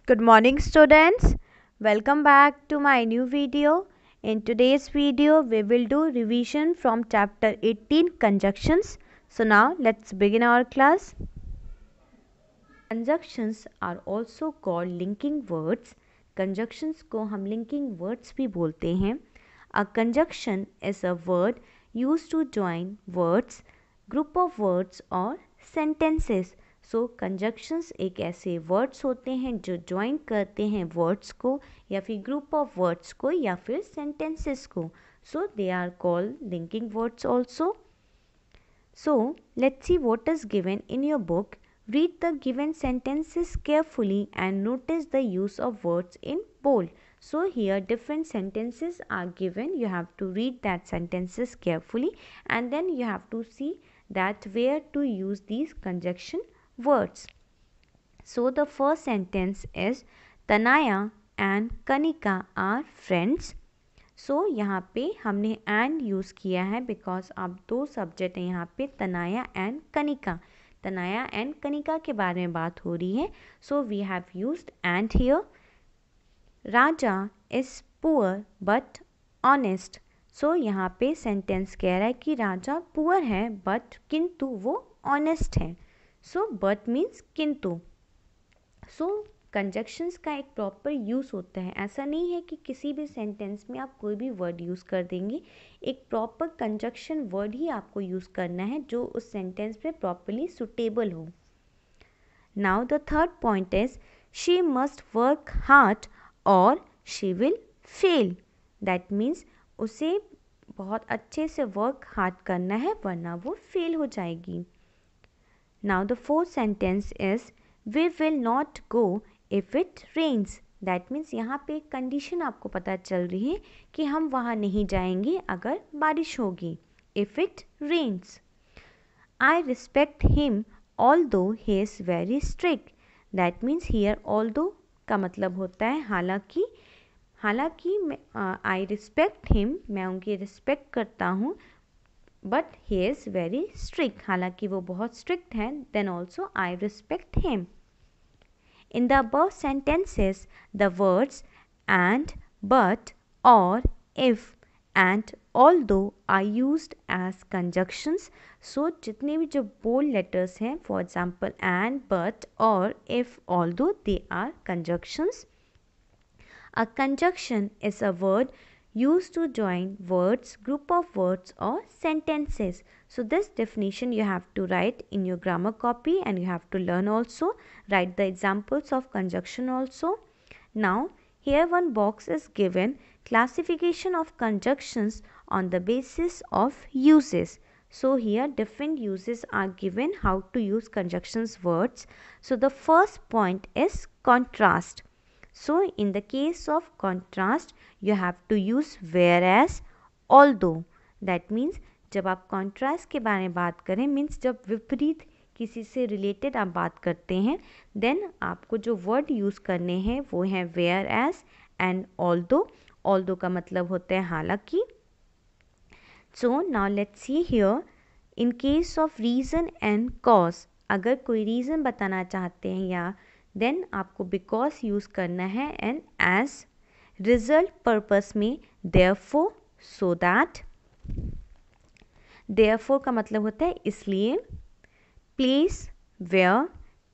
Good morning students. Welcome back to my new video. In today's video we will do revision from chapter 18 conjunctions. So now let's begin our class. Conjunctions are also called linking words. Conjunctions को हम linking words भी बोलते हैं. A conjunction is a word used to join words, group of words or sentences. So conjunctions एक ऐसे words होते हैं जो ज्वाइन करते हैं वर्ड्स को या फिर ग्रुप ऑफ वर्ड्स को या फिर सेंटेंसेस को. So they are called linking words also. So let's see what is given in your book. Read the given sentences carefully and notice the use of words in bold. So here different sentences are given. You have to read that sentences carefully and then you have to see that where to use these conjunction words. So the first sentence is Tanaya and Kanika are friends. So यहाँ पे हमने and use किया है because अब दो subject हैं यहाँ पे तनाया and कनिका. तनाया एंड कनिका के बारे में बात हो रही है. So we have used and here. Raja is poor but honest. सो यहाँ पे सेंटेंस कह रहा है कि राजा पुअर है बट किंतु वो ऑनेस्ट है. सो बट मीन्स किंतु. सो कंजक्शंस का एक प्रॉपर यूज़ होता है. ऐसा नहीं है कि किसी भी सेंटेंस में आप कोई भी वर्ड यूज़ कर देंगे. एक प्रॉपर कंजक्शन वर्ड ही आपको यूज़ करना है जो उस सेंटेंस पे प्रॉपरली सुटेबल हो. Now the third point is she must work hard or she will fail. That means उसे बहुत अच्छे से वर्क हार्ड करना है वरना वो फेल हो जाएगी. Now the fourth sentence is we will not go if it rains. That means यहाँ पे एक कंडीशन आपको पता चल रही है कि हम वहाँ नहीं जाएंगे अगर बारिश होगी. If it rains. I respect him although he is very strict. That means here although का मतलब होता है हालांकि. हालांकि आई रिस्पेक्ट हिम, मैं उनकी रिस्पेक्ट करता हूँ, but he is very strict. हालांकि वो बहुत स्ट्रिक्ट हैं. Then also I respect him. In the above sentences, the words and, but, or, if, and, although are used as conjunctions. So जितने भी जो bold letters हैं, for example and, but, or, if, although, they are conjunctions. A conjunction is a word used to join words, group of words or sentences. So this definition you have to write in your grammar copy and you have to learn also. Write the examples of conjunction also. Now here one box is given classification of conjunctions on the basis of uses. So here different uses are given how to use conjunctions words. So the first point is contrast. So in the case of contrast you have to use whereas, although. That means जब आप contrast के बारे में बात करें means जब विपरीत किसी से रिलेटेड आप बात करते हैं देन आपको जो वर्ड यूज़ करने हैं वो हैं whereas and although. although का मतलब होता है हालांकि. So now let's see here. In case of reason and cause, अगर कोई रीज़न बताना चाहते हैं या देन आपको बिकॉज यूज़ करना है. एंड एज रिजल्ट पर्पस में देयरफॉर, सो दैट. देयरफॉर का मतलब होता है इसलिए. Place, where,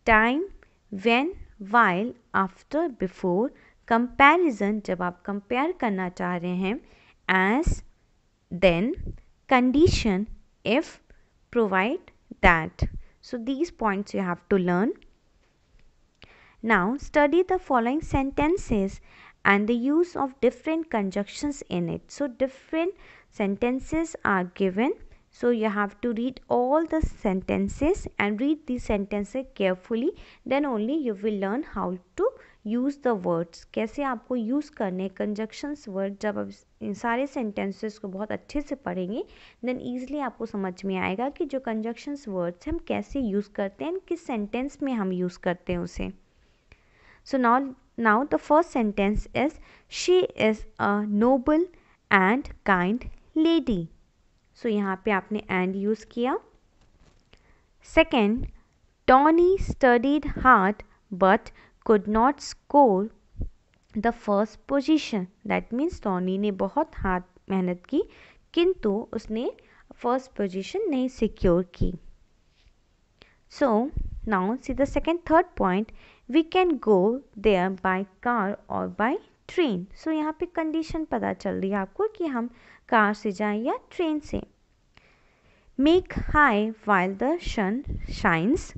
time, when, while, after, before. Comparison जब आप कंपेयर करना चाह रहे हैं. As, then. Condition, if, provide, that. So these points you have to learn. Now study the following sentences and the use of different conjunctions in it. So different sentences are given. So you have to read all the sentences and read these sentences carefully. Then only you will learn how to use the words. कैसे आपको use करने conjunctions word. जब आप इन सारे sentences को बहुत अच्छे से पढ़ेंगे देन ईज़िली आपको समझ में आएगा कि जो कंजक्शंस वर्ड्स हम कैसे यूज़ करते हैं, किस सेंटेंस में हम यूज़ करते हैं उसे. So now the first sentence is she is a noble and kind lady. सो यहाँ पे आपने एंड यूज़ किया. Second, Tony studied hard but could not score the first position. That means Tony ने बहुत हाथ मेहनत की किंतु उसने फर्स्ट पोजीशन नहीं सिक्योर की. So now see the third point. We can go there by car or by train. So यहाँ पे कंडीशन पता चल रही है आपको कि हम कार से जाएं या ट्रेन से. Make high while the sun shines.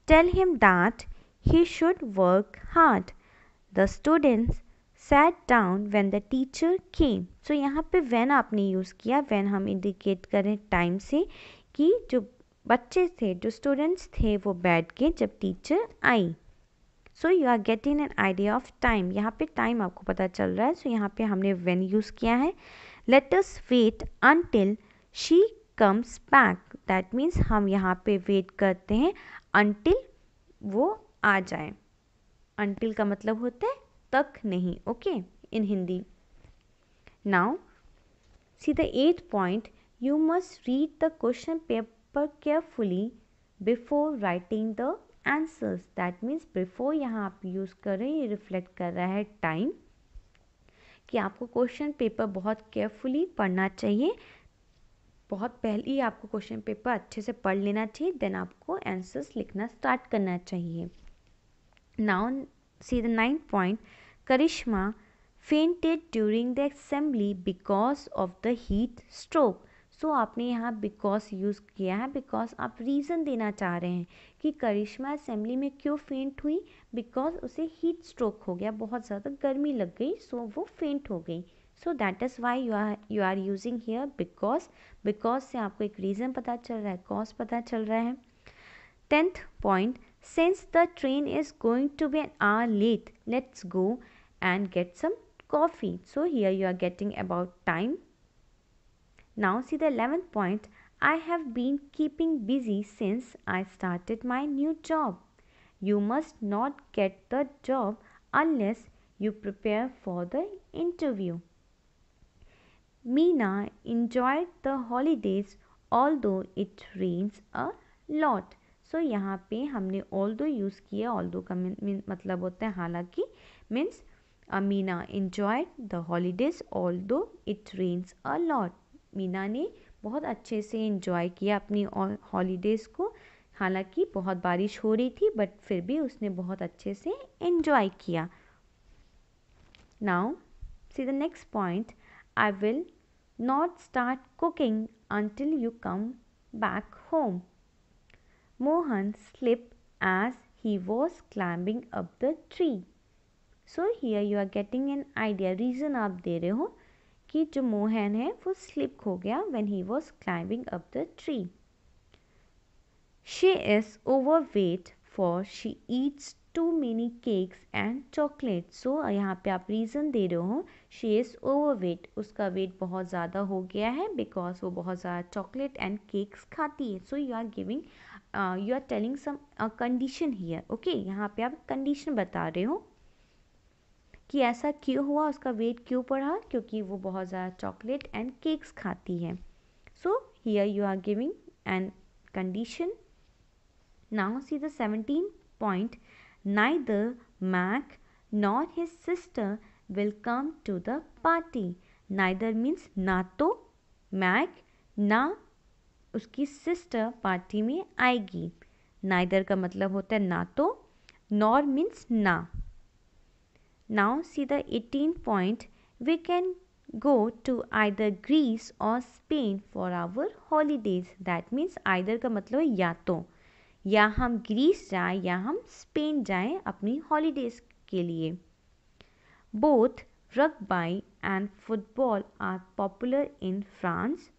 Tell him that he should work hard. The students sat down when the teacher came. So यहाँ पे when आपने यूज़ किया. when हम इंडिकेट करें टाइम से कि जो बच्चे थे जो स्टूडेंट्स थे वो बैठ के जब टीचर आई. So you are getting an idea of time. यहाँ पे टाइम आपको पता चल रहा है. सो यहाँ पे हमने when यूज़ किया है. Let us wait until she comes back. That means हम यहाँ पे वेट करते हैं until वो आ जाए. until का मतलब होता है तक नहीं. Okay in Hindi. Now see the 8th point. You must read the question paper carefully before writing the answers. That means before यहाँ आप यूज़ कर रहे हैं. ये रिफ्लेक्ट कर रहा है टाइम कि आपको क्वेश्चन पेपर बहुत केयरफुली पढ़ना चाहिए. बहुत पहले ही आपको क्वेश्चन पेपर अच्छे से पढ़ लेना चाहिए. देन आपको आंसर्स लिखना स्टार्ट करना चाहिए. Now see the 9th point. Karishma fainted during the assembly because of the heat stroke. सो आपने यहाँ बिकॉज यूज़ किया है. बिकॉज आप रीज़न देना चाह रहे हैं कि करिश्मा असेंबली में क्यों फेंट हुई. बिकॉज उसे हीट स्ट्रोक हो गया, बहुत ज़्यादा गर्मी लग गई. सो वो फेंट हो गई. So that is why you are using here because. Because से आपको एक रीज़न पता चल रहा है, कॉज पता चल रहा है. 10th point. Since the train is going to be an hour late, let's go and get some coffee. So here you are getting about time. Now see the 11th point. I have been keeping busy since I started my new job. You must not get the job unless you prepare for the interview. Meena enjoyed the holidays although it rains a lot. So यहाँ पे हमने although use किया. although का मतलब होता है हालांकि. Means Meena enjoyed the holidays although it rains a lot. Meena ने बहुत अच्छे से इंजॉय किया अपनी हॉलीडेज़ को. हालांकि बहुत बारिश हो रही थी बट फिर भी उसने बहुत अच्छे से इंजॉय किया. Now see the next point. I will not start cooking until you come back home. Mohan slipped as he was climbing up the tree. So here you are getting an idea. Reason आप दे रहे हो कि जो मोहन है वो slip हो गया when he was climbing up the tree. She is overweight for she eats too many cakes and chocolates. So यहाँ पे आप रीज़न दे रहे हो. She is overweight. उसका वेट बहुत ज़्यादा हो गया है because वो बहुत ज़्यादा चॉकलेट एंड केक्स खाती है. So you are giving you are telling some condition here. Okay, यहाँ पे आप कंडीशन बता रहे हो कि ऐसा क्यों हुआ, उसका वेट क्यों बढ़ा, क्योंकि वो बहुत ज़्यादा चॉकलेट एंड केक्स खाती है. So here you are giving an condition. Now see the 17th point. Neither Mac nor his sister will come to the party. Neither means ना तो Mac ना उसकी सिस्टर पार्टी में आएगी. Neither का मतलब होता है ना तो. Nor means ना. Now see the 18th point. We can go to either Greece or Spain for our holidays. That means either का मतलब है या तो. या हम ग्रीस जाएं या हम स्पेन जाएं अपनी हॉलीडेज़ के लिए. Both rugby and football are popular in France.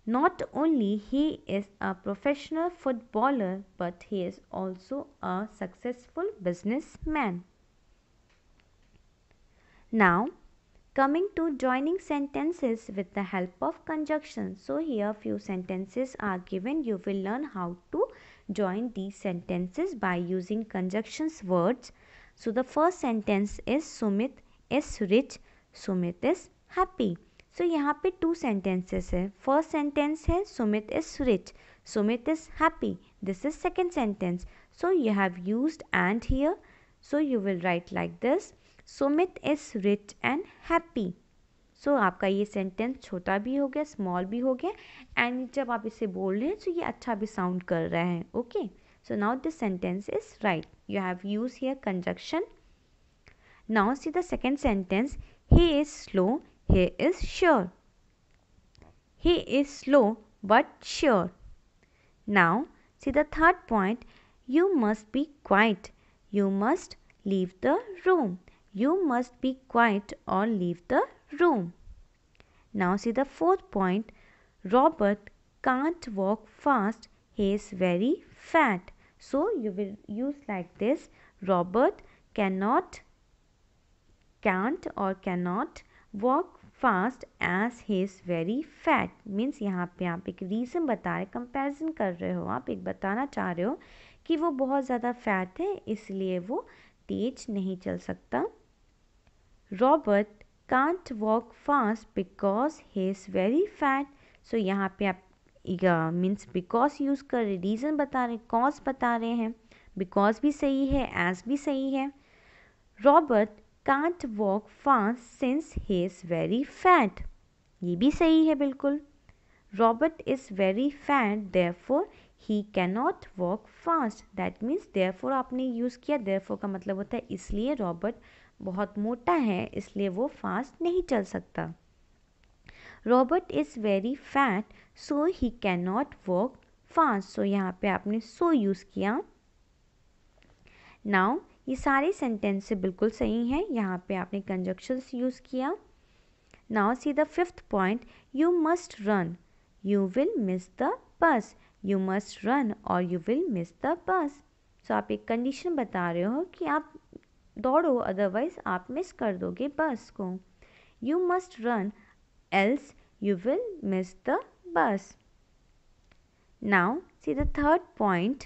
Not only he is a professional footballer but he is also a successful businessman. Now coming to joining sentences with the help of conjunctions. So here few sentences are given. You will learn how to join these sentences by using conjunctions words. So the first sentence is Sumit is rich, Sumit is happy. So यहाँ पे two sentences है. First sentence है Sumit is rich, Sumit is happy. This is second sentence. So you have used and here. So you will write like this. Sumit is rich and happy. So आपका ये sentence छोटा भी हो गया, small भी हो गया, एंड जब आप इसे बोल रहे हैं तो ये अच्छा भी साउंड कर रहा है. Okay, so now this sentence is right. You have used here conjunction. Now see the second sentence. He is slow, he is sure. He is slow but sure. Now see the third point. You must be quiet. You must leave the room. You must be quiet or leave the room. Now see the fourth point. Robert can't walk fast. He is very fat. So you will use like this. Robert can't or cannot walk fast as he is very fat. Means यहाँ पे आप एक reason बता रहे, comparison कर रहे हो, आप एक बताना चाह रहे हो कि वो बहुत ज़्यादा फैट है इसलिए वो तेज नहीं चल सकता. Robert can't walk fast because he is very fat. So यहाँ पे आप मीन्स बिकॉज यूज़ कर रहे, रीज़न बता रहे, कॉज बता रहे हैं. बिकॉज भी सही है, एज भी सही है. Robert can't walk fast since he is very fat. ये भी सही है बिल्कुल. Robert is very fat, therefore he cannot walk fast. That means therefore आपने यूज़ किया. therefore का मतलब होता है इसलिए रॉबर्ट बहुत मोटा है इसलिए वो फास्ट नहीं चल सकता. Robert is very fat, so he cannot walk fast. So यहाँ पे आपने so यूज़ किया. Now ये सारे सेंटेंस से बिल्कुल सही हैं. यहाँ पे आपने कंजक्शंस यूज़ किया. Now see the fifth point. You must run, you will miss the bus. You must run or you will miss the bus. So आप एक कंडीशन बता रहे हो कि आप दौड़ो अदरवाइज आप मिस कर दोगे बस को. You must run else you will miss the बस. Now see the third point.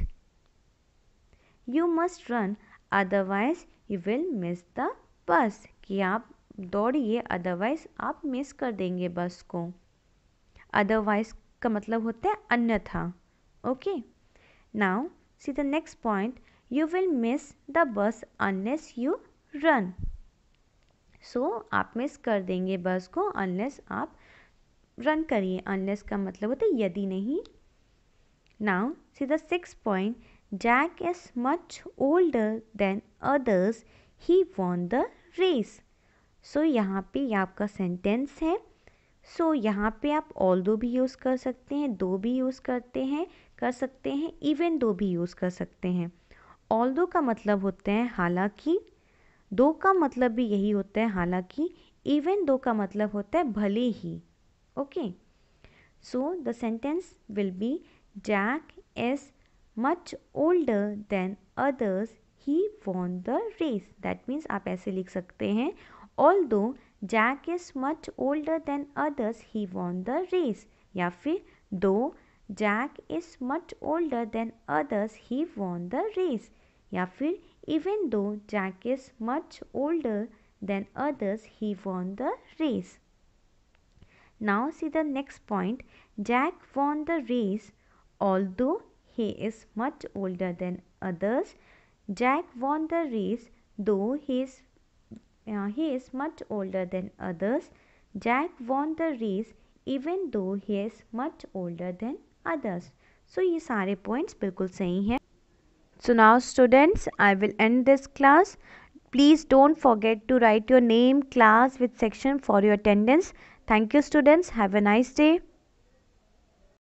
You must run otherwise you will miss the बस. कि आप दौड़िए अदरवाइज आप मिस कर देंगे बस को. अदरवाइज का मतलब होता है अन्यथा. Okay, now see the next point. You will miss the bus unless you run. So आप मिस कर देंगे बस को अनलेस आप रन करिए. अनलेस का मतलब होता है यदि नहीं. Now see the sixth point. Jack is much older than others. He won the race. So यहाँ पे ये आपका सेंटेंस है. So यहाँ पे आप although भी यूज़ कर सकते हैं, though भी यूज़ कर सकते हैं, even though भी यूज़ कर सकते हैं. Although का मतलब होता है हालांकि, though का मतलब भी यही होता है हालांकि, even though का मतलब होता है भले ही. Okay. So the sentence will be Jack is much older than others. He won the race. That means आप ऐसे लिख सकते हैं. Although Jack is much older than others, he won the race. या फिर though Jack is much older than others, he won the race. या फिर even though Jack is much older than others, he won the race. Now see the next point. Jack won the race although he is much older than others. Jack won the race though he is much older than others. Jack won the race even though he is much older than others. So ये सारे points बिल्कुल सही हैं. So now students, I will end this class. Please don't forget to write your name, class with section for your attendance. Thank you students. Have a nice day.